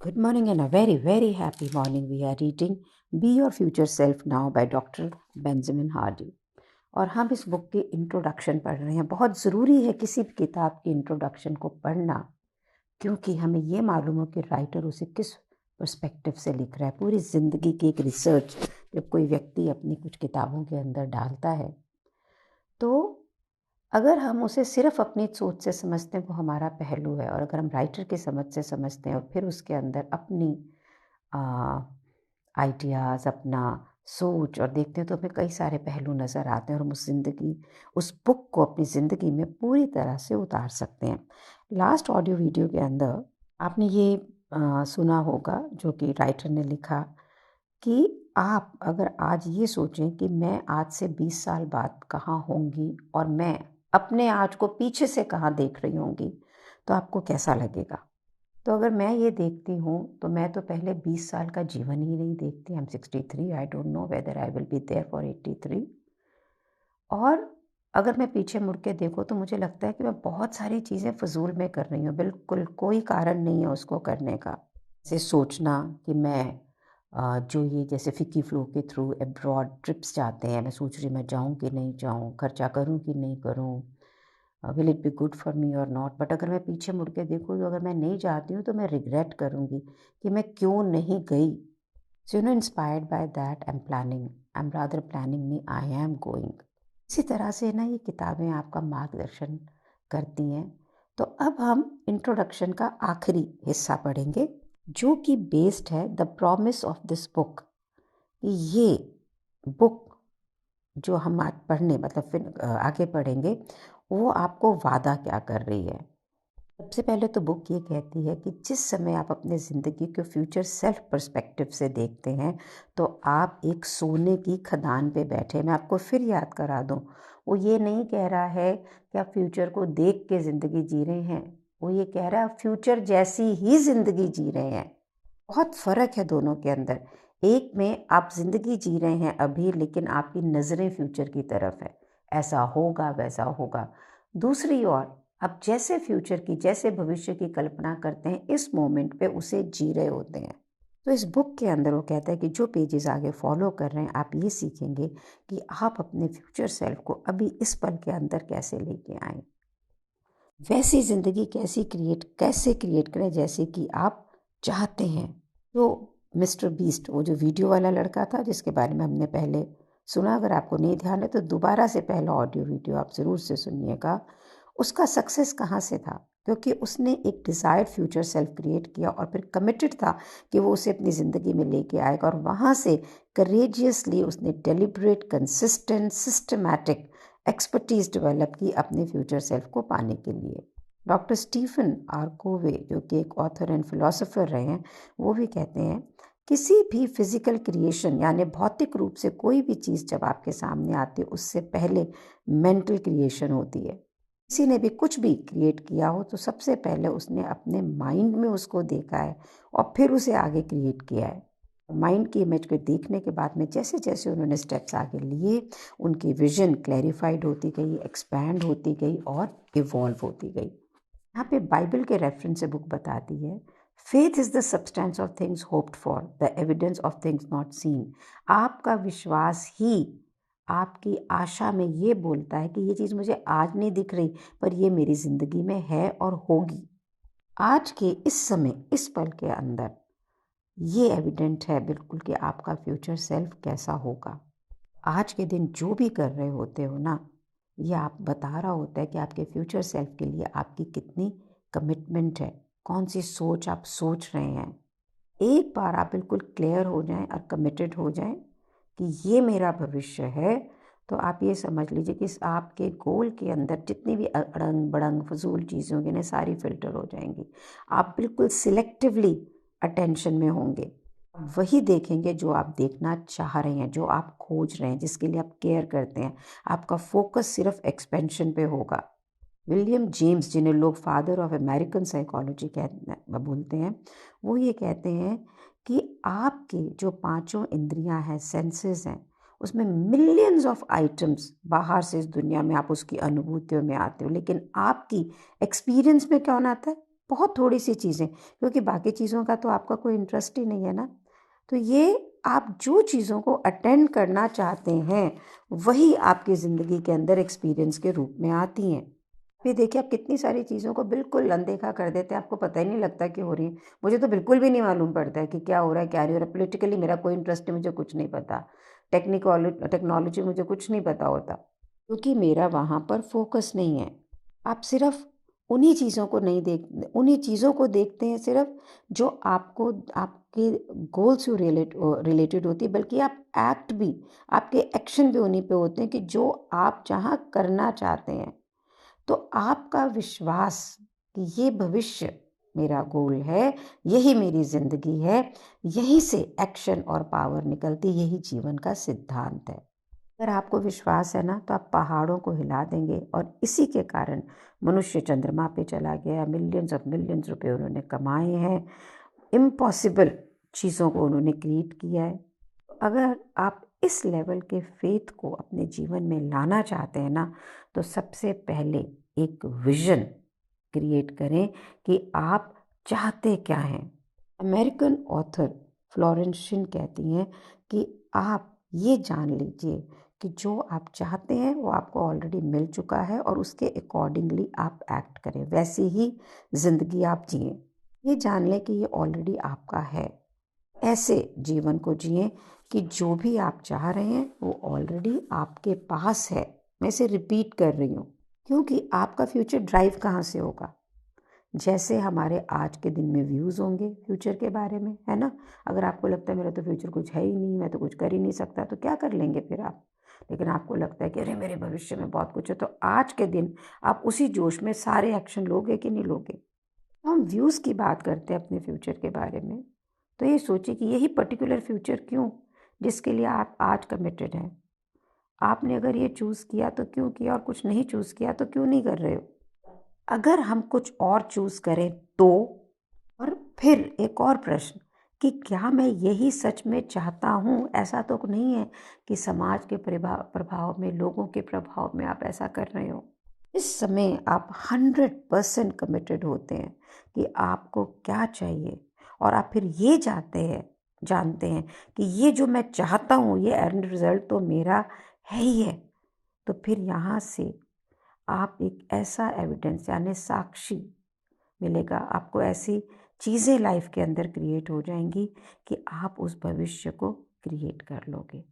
Good morning and a very, very happy morning. We are reading Be Your Future Self Now by Dr. Benjamin Hardy. और हम इस book की introduction पढ़ रहे हैं। बहुत ज़रूरी है किसी भी किताब की इंट्रोडक्शन को पढ़ना, क्योंकि हमें ये मालूम हो कि राइटर उसे किस पर्सपेक्टिव से लिख रहा है। पूरी ज़िंदगी की एक रिसर्च जब कोई व्यक्ति अपनी कुछ किताबों के अंदर डालता है, तो अगर हम उसे सिर्फ अपनी सोच से समझते हैं वो हमारा पहलू है, और अगर हम राइटर की समझ से समझते हैं और फिर उसके अंदर अपनी आइडियाज़, अपना सोच और देखते हैं, तो हमें कई सारे पहलू नज़र आते हैं और हम उस बुक को अपनी ज़िंदगी में पूरी तरह से उतार सकते हैं। लास्ट ऑडियो वीडियो के अंदर आपने ये सुना होगा जो कि राइटर ने लिखा कि आप अगर आज ये सोचें कि मैं आज से 20 साल बाद कहाँ होंगी और मैं अपने आज को पीछे से कहाँ देख रही होंगी, तो आपको कैसा लगेगा। तो अगर मैं ये देखती हूँ तो मैं तो पहले 20 साल का जीवन ही नहीं देखती। I am 63, I don't know whether I will be there for 83। और अगर मैं पीछे मुड़ के देखूँ तो मुझे लगता है कि मैं बहुत सारी चीज़ें फ़िज़ूल में कर रही हूँ, बिल्कुल कोई कारण नहीं है उसको करने का। जैसे सोचना कि मैं जो ये जैसे फ़िक्की फ्लो के थ्रू अब्रॉड ट्रिप्स जाते हैं, मैं सोच रही मैं जाऊँ कि नहीं जाऊँ, खर्चा करूँ कि नहीं करूँ, will it be good for me और नॉट। बट अगर मैं पीछे मुड़ के देखूँ तो अगर मैं नहीं जाती हूँ तो मैं रिग्रेट करूँगी कि मैं क्यों नहीं गई। So inspired by that I am rather planning नहीं, आई एम गोइंग। इसी तरह से ना ये किताबें आपका मार्गदर्शन करती हैं। तो अब हम इंट्रोडक्शन का आखिरी हिस्सा पढ़ेंगे, जो कि बेस्ड है the promise of this book. ये बुक जो हम आज पढ़ने मतलब फिर आगे पढ़ेंगे, वो आपको वादा क्या कर रही है। सबसे पहले तो बुक ये कहती है कि जिस समय आप अपने ज़िंदगी को फ्यूचर सेल्फ पर्सपेक्टिव से देखते हैं, तो आप एक सोने की खदान पे बैठे। मैं आपको फिर याद करा दूं, वो ये नहीं कह रहा है कि आप फ्यूचर को देख के ज़िंदगी जी रहे हैं, वो ये कह रहा है फ्यूचर जैसी ही ज़िंदगी जी रहे हैं। बहुत फ़र्क है दोनों के अंदर। एक में आप ज़िंदगी जी रहे हैं अभी, लेकिन आपकी नज़रें फ्यूचर की तरफ है, ऐसा होगा वैसा होगा। दूसरी ओर आप जैसे फ्यूचर की, जैसे भविष्य की कल्पना करते हैं, इस मोमेंट पे उसे जी रहे होते हैं। तो इस बुक के अंदर वो कहता है कि जो पेजेस आगे फॉलो कर रहे हैं, आप ये सीखेंगे कि आप अपने फ्यूचर सेल्फ को अभी इस पल के अंदर कैसे लेके आएं, वैसी ज़िंदगी कैसे क्रिएट करें जैसे कि आप चाहते हैं। तो मिस्टर बीस्ट, वो जो वीडियो वाला लड़का था जिसके बारे में हमने पहले सुना, अगर आपको नहीं ध्यान है तो दोबारा से पहला ऑडियो वीडियो आप ज़रूर से सुनिएगा। उसका सक्सेस कहाँ से था? क्योंकि उसने एक डिज़ायर्ड फ्यूचर सेल्फ क्रिएट किया और फिर कमिटेड था कि वो उसे अपनी ज़िंदगी में लेके आएगा, और वहाँ से करेजियसली उसने deliberate, consistent, systematic expertise develop की अपने फ्यूचर सेल्फ को पाने के लिए। डॉक्टर स्टीफन आर कोवे, जो कि एक ऑथर एंड फिलोसोफर रहे हैं, वो भी कहते हैं किसी भी फिजिकल क्रिएशन यानी भौतिक रूप से कोई भी चीज़ जब आपके सामने आती है, उससे पहले मेंटल क्रिएशन होती है। किसी ने भी कुछ भी क्रिएट किया हो तो सबसे पहले उसने अपने माइंड में उसको देखा है और फिर उसे आगे क्रिएट किया है। माइंड की इमेज को देखने के बाद में जैसे जैसे उन्होंने स्टेप्स आगे लिए, उनकी विजन क्लैरिफाइड होती गई, एक्सपैंड होती गई और इवॉल्व होती गई। यहाँ पे बाइबल के रेफरेंस से बुक बताती है, faith is the substance of things hoped for, the evidence of things not seen. आपका विश्वास ही आपकी आशा में ये बोलता है कि ये चीज़ मुझे आज नहीं दिख रही, पर ये मेरी ज़िंदगी में है और होगी। आज के इस समय, इस पल के अंदर ये एविडेंट है बिल्कुल कि आपका फ्यूचर सेल्फ कैसा होगा। आज के दिन जो भी कर रहे होते हो ना, ये आप बता रहा होता है कि आपके फ्यूचर सेल्फ के लिए आपकी कितनी कमिटमेंट है, कौन सी सोच आप सोच रहे हैं। एक बार आप बिल्कुल क्लियर हो जाएं और कमिटेड हो जाएं कि ये मेरा भविष्य है, तो आप ये समझ लीजिए कि आपके गोल के अंदर जितनी भी अड़ंग बड़ंग फजूल चीज़ें होंगी ना, सारी फिल्टर हो जाएंगी। आप बिल्कुल सिलेक्टिवली अटेंशन में होंगे, वही देखेंगे जो आप देखना चाह रहे हैं, जो आप खोज रहे हैं, जिसके लिए आप केयर करते हैं। आपका फोकस सिर्फ एक्सपेंशन पे होगा। विलियम जेम्स, जिन्हें लोग फादर ऑफ अमेरिकन साइकोलॉजी बोलते हैं, वो ये कहते हैं कि आपके जो पांचों इंद्रियां हैं, सेंसेस हैं, उसमें मिलियंस ऑफ आइटम्स बाहर से इस दुनिया में आप उसकी अनुभूतियों में आते हो, लेकिन आपकी एक्सपीरियंस में कौन आता है? बहुत थोड़ी सी चीज़ें, क्योंकि बाकी चीज़ों का तो आपका कोई इंटरेस्ट ही नहीं है ना। तो ये आप जो चीज़ों को अटेंड करना चाहते हैं वही आपकी ज़िंदगी के अंदर एक्सपीरियंस के रूप में आती हैं। फिर देखिए, आप कितनी सारी चीज़ों को बिल्कुल अनदेखा कर देते हैं, आपको पता ही नहीं लगता कि हो रही है। मुझे तो बिल्कुल भी नहीं मालूम पड़ता है कि क्या हो रहा है, क्या नहीं हो रहा है। पॉलिटिकली मेरा कोई इंटरेस्ट नहीं, मुझे कुछ नहीं पता। टेक्नोलॉजी मुझे कुछ नहीं पता होता, क्योंकि मेरा वहाँ पर फोकस नहीं है। आप सिर्फ उन्हीं चीज़ों को देखते हैं सिर्फ जो आपको आपके गोल से रिलेटेड होती है, बल्कि आप आपके एक्शन भी उन्हीं पे होते हैं कि जो आप जहाँ करना चाहते हैं। तो आपका विश्वास कि ये भविष्य मेरा गोल है, यही मेरी ज़िंदगी है, यहीं से एक्शन और पावर निकलती, यही जीवन का सिद्धांत है। अगर आपको विश्वास है ना, तो आप पहाड़ों को हिला देंगे। और इसी के कारण मनुष्य चंद्रमा पे चला गया, मिलियंस रुपए उन्होंने कमाए हैं, इम्पॉसिबल चीज़ों को उन्होंने क्रिएट किया है। अगर आप इस लेवल के फेथ को अपने जीवन में लाना चाहते हैं ना, तो सबसे पहले एक विजन क्रिएट करें कि आप चाहते क्या हैं। अमेरिकन ऑथर फ्लोरेंस शिन कहती हैं कि आप ये जान लीजिए कि जो आप चाहते हैं वो आपको ऑलरेडी मिल चुका है, और उसके अकॉर्डिंगली आप एक्ट करें, वैसी ही ज़िंदगी आप जिएं। ये जान लें कि ये ऑलरेडी आपका है। ऐसे जीवन को जिएं कि जो भी आप चाह रहे हैं वो ऑलरेडी आपके पास है। मैं इसे रिपीट कर रही हूँ, क्योंकि आपका फ्यूचर ड्राइव कहाँ से होगा? जैसे हमारे आज के दिन में व्यूज़ होंगे फ्यूचर के बारे में, है ना। अगर आपको लगता है मेरा तो फ्यूचर कुछ है ही नहीं, मैं तो कुछ कर ही नहीं सकता, तो क्या कर लेंगे फिर आप? लेकिन आपको लगता है कि अरे मेरे भविष्य में बहुत कुछ है, तो आज के दिन आप उसी जोश में सारे एक्शन लोगे कि नहीं लोगे? हम व्यूज़ की बात करते हैं अपने फ्यूचर के बारे में, तो ये सोचिए कि यही पर्टिकुलर फ्यूचर क्यों, जिसके लिए आप आज कमिटेड हैं। आपने अगर ये चूज़ किया तो क्यों किया, और कुछ नहीं चूज़ किया तो क्यों नहीं कर रहे हो? अगर हम कुछ और चूज़ करें तो? और फिर एक और प्रश्न कि क्या मैं यही सच में चाहता हूँ? ऐसा तो नहीं है कि समाज के प्रभाव में, लोगों के प्रभाव में आप ऐसा कर रहे हो। इस समय आप 100% कमिटेड होते हैं कि आपको क्या चाहिए, और आप फिर ये जानते हैं कि ये जो मैं चाहता हूँ ये एंड रिजल्ट तो मेरा है ही है। तो फिर यहाँ से आप एक ऐसा एविडेंस यानी साक्षी मिलेगा आपको, ऐसी चीज़ें लाइफ के अंदर क्रिएट हो जाएंगी कि आप उस भविष्य को क्रिएट कर लोगे।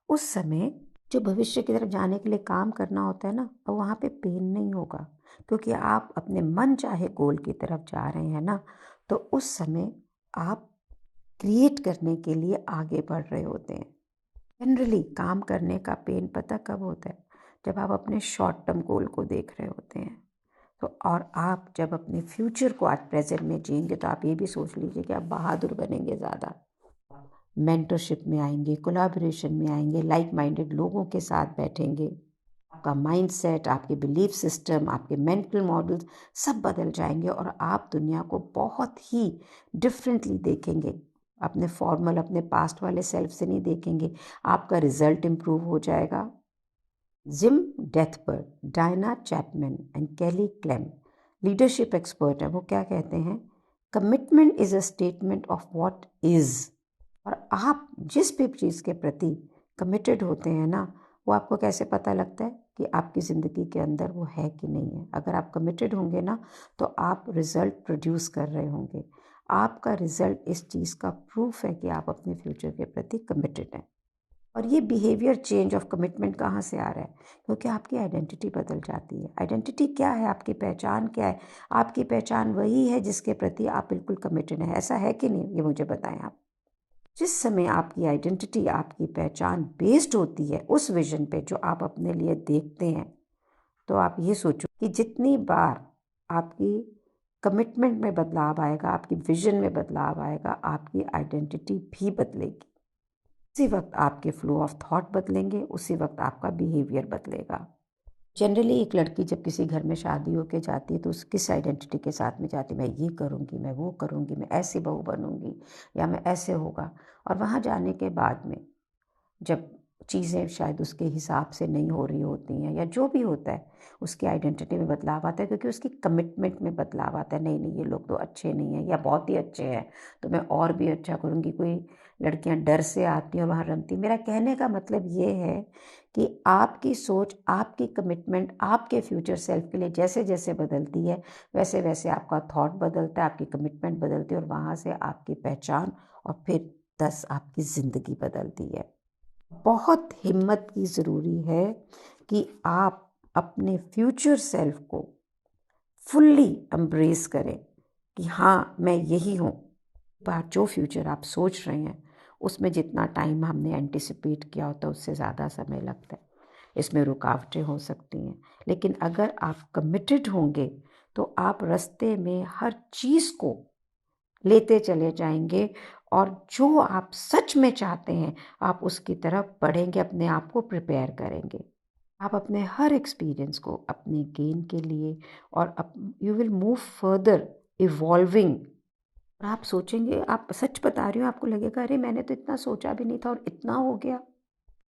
उस समय जो भविष्य की तरफ जाने के लिए काम करना होता है ना, तो वहाँ पे पेन नहीं होगा, क्योंकि आप अपने मन चाहे गोल की तरफ जा रहे हैं ना। तो उस समय आप क्रिएट करने के लिए आगे बढ़ रहे होते हैं। जनरली काम करने का पेन पता कब होता है? जब आप अपने शॉर्ट टर्म गोल को देख रहे होते हैं। तो और आप जब अपने फ्यूचर को आज प्रेजेंट में जिएंगे, तो आप ये भी सोच लीजिए कि आप बहादुर बनेंगे ज़्यादा, मेंटरशिप में आएंगे, कोलैबोरेशन में आएंगे, लाइक माइंडेड लोगों के साथ बैठेंगे। आपका माइंडसेट, आपके बिलीफ सिस्टम, आपके मेंटल मॉडल्स सब बदल जाएंगे, और आप दुनिया को बहुत ही डिफरेंटली देखेंगे। अपने पास्ट वाले सेल्फ से नहीं देखेंगे। आपका रिजल्ट इम्प्रूव हो जाएगा। जिम डेथबर्ग, डायना चैपमैन एंड केली क्लेम लीडरशिप एक्सपर्ट है। वो क्या कहते हैं? Commitment is a statement of what is. और आप जिस भी चीज़ के प्रति कमिटेड होते हैं ना, वो आपको कैसे पता लगता है कि आपकी ज़िंदगी के अंदर वो है कि नहीं है। अगर आप कमिटेड होंगे ना, तो आप रिज़ल्ट प्रोड्यूस कर रहे होंगे। आपका रिज़ल्ट इस चीज़ का प्रूफ है कि आप अपने फ्यूचर के प्रति कमिटेड हैं। और ये बिहेवियर चेंज ऑफ कमिटमेंट कहाँ से आ रहा है? क्योंकि आपकी आइडेंटिटी बदल जाती है। आइडेंटिटी क्या है? आपकी पहचान क्या है? आपकी पहचान वही है जिसके प्रति आप बिल्कुल कमिटेड हैं। ऐसा है कि नहीं, ये मुझे बताएं आप। जिस समय आपकी आइडेंटिटी, आपकी पहचान बेस्ड होती है उस विजन पे जो आप अपने लिए देखते हैं, तो आप ये सोचो कि जितनी बार आपकी कमिटमेंट में बदलाव आएगा, आपकी विजन में बदलाव आएगा, आपकी आइडेंटिटी भी बदलेगी। उसी वक्त आपके फ्लो ऑफ थॉट बदलेंगे, उसी वक्त आपका बिहेवियर बदलेगा। जनरली एक लड़की जब किसी घर में शादी होके जाती है, तो उस किस आइडेंटिटी के साथ में जाती है? मैं ये करूँगी, मैं वो करूँगी, मैं ऐसी बहू बनूँगी, या मैं ऐसे होगा। और वहाँ जाने के बाद में जब चीज़ें शायद उसके हिसाब से नहीं हो रही होती हैं, या जो भी होता है उसकी आइडेंटिटी में बदलाव आता है, क्योंकि उसकी कमिटमेंट में बदलाव आता है। नहीं नहीं, ये लोग तो अच्छे नहीं हैं या बहुत ही अच्छे हैं, तो मैं और भी अच्छा करूँगी। कोई लड़कियां डर से आती हैं और वहाँ रमती। मेरा कहने का मतलब ये है कि आपकी सोच, आपकी कमिटमेंट आपके फ्यूचर सेल्फ के लिए जैसे जैसे बदलती है, वैसे वैसे आपका थॉट बदलता है, आपकी कमिटमेंट बदलती है, और वहाँ से आपकी पहचान और फिर 10 आपकी ज़िंदगी बदलती है। बहुत हिम्मत की ज़रूरी है कि आप अपने फ्यूचर सेल्फ को फुल्ली एम्ब्रेस करें कि हाँ, मैं यही हूँ। बात जो फ्यूचर आप सोच रहे हैं उसमें जितना टाइम हमने एंटिसिपेट किया होता है उससे ज़्यादा समय लगता है। इसमें रुकावटें हो सकती हैं, लेकिन अगर आप कमिटेड होंगे तो आप रास्ते में हर चीज़ को लेते चले जाएंगे, और जो आप सच में चाहते हैं आप उसकी तरफ बढ़ेंगे, अपने आप को प्रिपेयर करेंगे। आप अपने हर एक्सपीरियंस को अपने गेन के लिए, और you will move further evolving. और आप सोचेंगे, आप सच बता रही हो, आपको लगेगा अरे मैंने तो इतना सोचा भी नहीं था और इतना हो गया।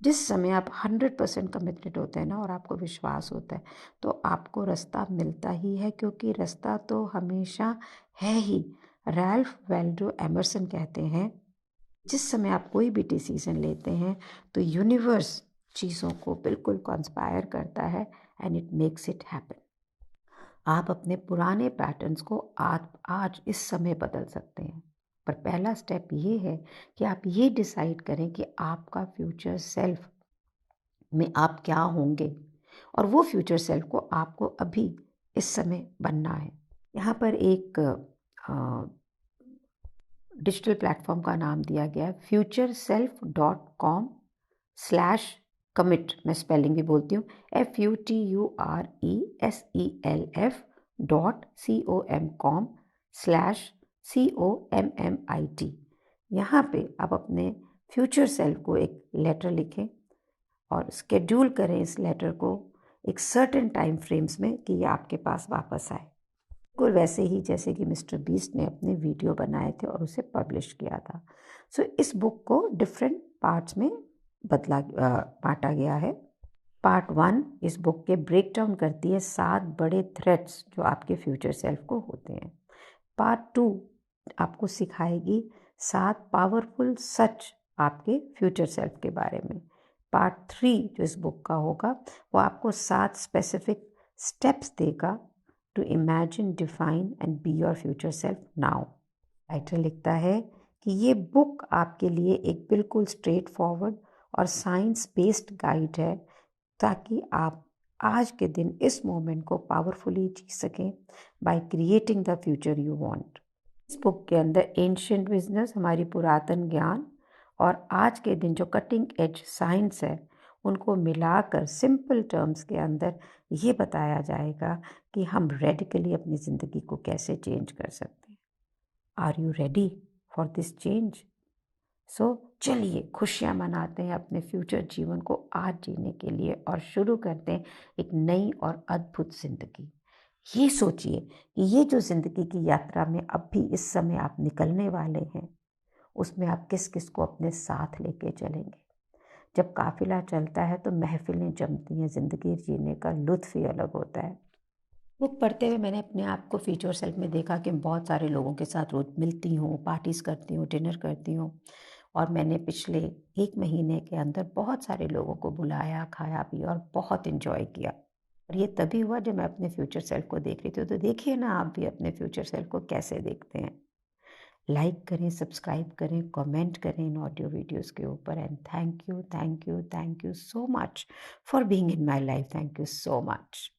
जिस समय आप 100% कमिटेड होते हैं ना, और आपको विश्वास होता है, तो आपको रास्ता मिलता ही है, क्योंकि रास्ता तो हमेशा है ही। रैल्फ वेल्डो एमर्सन कहते हैं, जिस समय आप कोई भी डिसीजन लेते हैं तो यूनिवर्स चीज़ों को बिल्कुल कंस्पायर करता है, and it makes it happen. आप अपने पुराने पैटर्न्स को आज इस समय बदल सकते हैं, पर पहला स्टेप ये है कि आप ये डिसाइड करें कि आपका फ्यूचर सेल्फ में आप क्या होंगे, और वो फ्यूचर सेल्फ को आपको अभी इस समय बनना है। यहाँ पर एक डिजिटल प्लेटफॉर्म का नाम दिया गया है futureself.com/commit। मैं स्पेलिंग भी बोलती हूँ, futureself.com/commit। यहाँ पे आप अपने फ्यूचर सेल्फ को एक लेटर लिखें और स्केड्यूल करें इस लेटर को एक सर्टेन टाइम फ्रेम्स में कि ये आपके पास वापस आए। बिल्कुल वैसे ही जैसे कि मिस्टर बीस्ट ने अपने वीडियो बनाए थे और उसे पब्लिश किया था। सो इस बुक को डिफरेंट पार्ट्स में बांटा गया है। पार्ट 1 इस बुक के ब्रेक डाउन करती है 7 बड़े थ्रेट्स जो आपके फ्यूचर सेल्फ को होते हैं। पार्ट 2 आपको सिखाएगी 7 पावरफुल सच आपके फ्यूचर सेल्फ के बारे में। पार्ट 3 जो इस बुक का होगा वो आपको 7 स्पेसिफिक स्टेप्स देगा to imagine, define and be your future self now. Writer लिखता है कि ये बुक आपके लिए एक बिल्कुल स्ट्रेट फॉरवर्ड और साइंस बेस्ड गाइड है, ताकि आप आज के दिन इस मोमेंट को पावरफुली जी सकें by creating the future you want. इस बुक के अंदर एंशिएंट बिजनेस, हमारी पुरातन ज्ञान, और आज के दिन जो कटिंग एज साइंस है उनको मिलाकर सिंपल टर्म्स के अंदर ये बताया जाएगा कि हम रेडिकली अपनी ज़िंदगी को कैसे चेंज कर सकते हैं। Are you ready for this change? So चलिए खुशियाँ मनाते हैं अपने फ्यूचर जीवन को आज जीने के लिए, और शुरू करते हैं एक नई और अद्भुत ज़िंदगी। ये सोचिए कि ये जो ज़िंदगी की यात्रा में अब भी इस समय आप निकलने वाले हैं, उसमें आप किस किस को अपने साथ लेके चलेंगे। जब काफिला चलता है तो महफिलें जमती हैं, ज़िंदगी जीने का लुत्फ़ ही अलग होता है। बुक पढ़ते हुए मैंने अपने आप को फ्यूचर सेल्फ में देखा कि बहुत सारे लोगों के साथ रोज़ मिलती हूँ, पार्टीज़ करती हूँ, डिनर करती हूँ, और मैंने पिछले 1 महीने के अंदर बहुत सारे लोगों को बुलाया, खाया पिया और बहुत एंजॉय किया। और ये तभी हुआ जब मैं अपने फ्यूचर सेल्फ को देख रही थी। तो देखिए ना आप भी अपने फ्यूचर सेल्फ को कैसे देखते हैं। लाइक करें, सब्सक्राइब करें, कमेंट करें इन ऑडियो वीडियोज़ के ऊपर। And thank you, thank you, thank you so much for being in my life. Thank you so much.